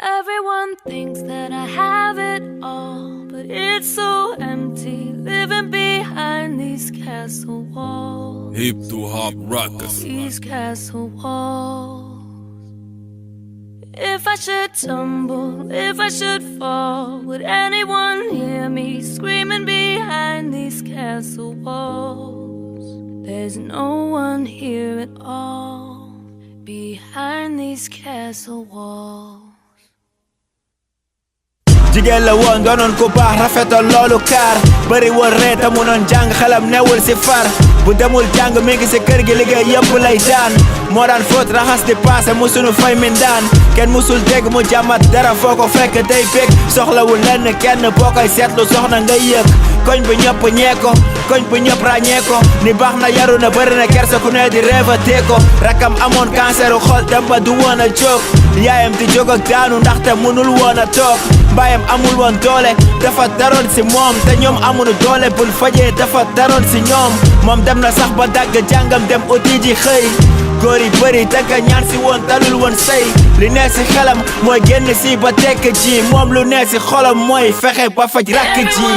Everyone thinks that I have it all, but it's so empty living behind these castle walls. Hip to hop rockers. These castle walls. If I should tumble, if I should fall, would anyone hear me screaming behind these castle walls? There's no one here at all behind these castle walls. jigéen la woon doonoon ku baax rafetoon loolu kaar bëri woon ree te munoon jàng xelam newul si far bu demul jàng mi ngi si kër gi liggéey yëpp lay daan moo daan fóot raxas di paase musunu fay min daan kenn musul dégg mu jàmmat dara foo ko fekk day bég soxlawul lenn kenn boo koy seetlu soxna ngay yëg koñ bu ñëpp ñee ko koñ bu ñëpp ràññee ko ni baax na yaru na bëri na kersa ku ne di réevatee ko rakam amoon canceru xol dem ba du woon a jóg yaayam di jóg ak daanu ndaxte mënul woon a toog mbaayam amul woon doole dafa daroon si moom te ñoom amunu doole bul fajee dafa daroon si ñoom moom dem na sax ba dagg jàngam dem uti ji xëy góor yi bëri tënka ñaan si woon talul woon sëy li ne si xelam mooy génn si ba tekk ji moom lu ne si xolam mooy fexe ba faj rakk ji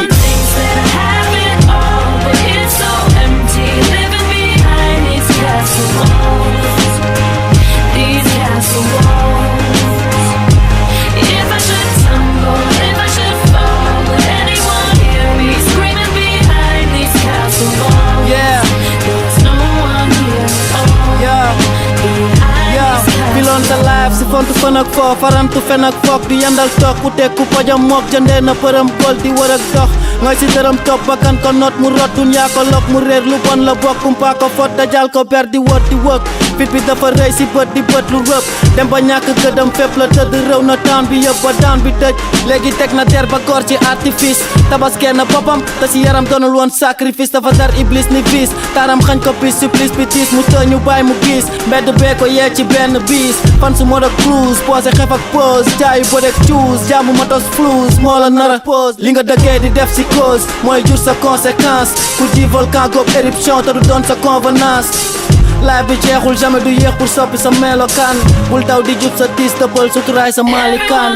sa life si fontu fan ak foo farantu fen ak foog di yandal toog ku tekku pojam mook jëndee na përëm gol di wër ak dox ngay si dërëm topp bakkan ko not mu rot dunyaa ko lok mu réer lu bon la bokkum paa ko fot dajal ko ber di wër di wëg fit bi dafa rëy si bët di bët lu rëb dem ba ñàkk gëdëm fépp la tëdd réew na taan bi yëpp ba daan bi tëj léegi teg na der ba góor ci artifice tabaskee na boppam te si yaram doonul woon sacrifice dafa dar iblis ni vis taaram xañ ko bis supplice bi tiis mu tëj ñu bàyyi mu gis mbedd bee ko yee ci benn bis fan su mode cruise posé xef ak pose jaayu bodek cuus jaamu matos flouze moo la nara pose li nga dëkkee di def si cause mooy jur sa conséquence ku ji volcan goob éruption te du doon sa convenance life bi jeexul jamais du yéex pour soppi sa melokaan bul daw di jub sa tiis dëppal suturaay sa maalikaan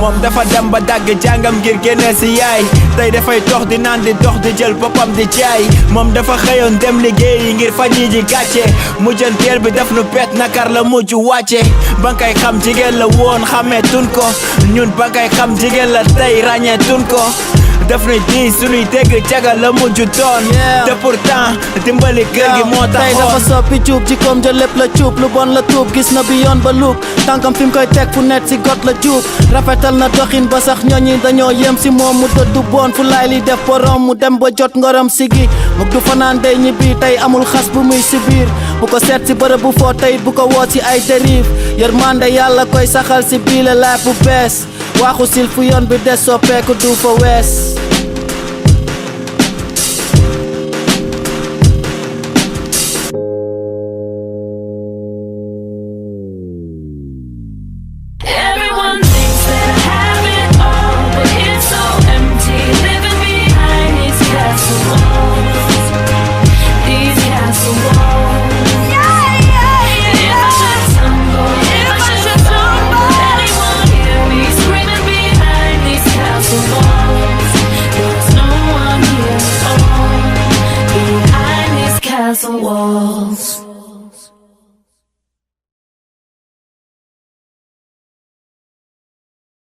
moom dafa dem ba dagg jàngam ngir génne si yaay tey dafay dox di naan di dox di jël boppam di jaay moom dafa xëyoon dem liggéeyi ngir faji ji gàcce mujjanteel bi daf nu pet nakar la mujj wàcce ba ngay xam jigéen la woon xamee tun ko ñun ba ngay xam jigéen la tey ràññee tun ko daf nuy di sunuy dégg caga la mujj doon te pourtant dimbali kër gi moo taxoon tey dafa soppi cuub ji koom ja lépp la cuub lu bon la tuub gis na bi yoon ba luub tànkam fi mu koy teg fu net si got la juub rafetal na doxin ba sax ñooñi dañoo yem si moom mu dëddu boon fu laay li def borom mu dem ba jot ngorom sigi mug du fanaan day ñibbi tey amul xas bu muy si biir bu ko seet si bërëb bu foo teyit bu ko woot si ay dérive yërmande yàlla koy saxal si biile laay bu bees waaxu sil fu yoon bi des soppeeku du fa wees Walls.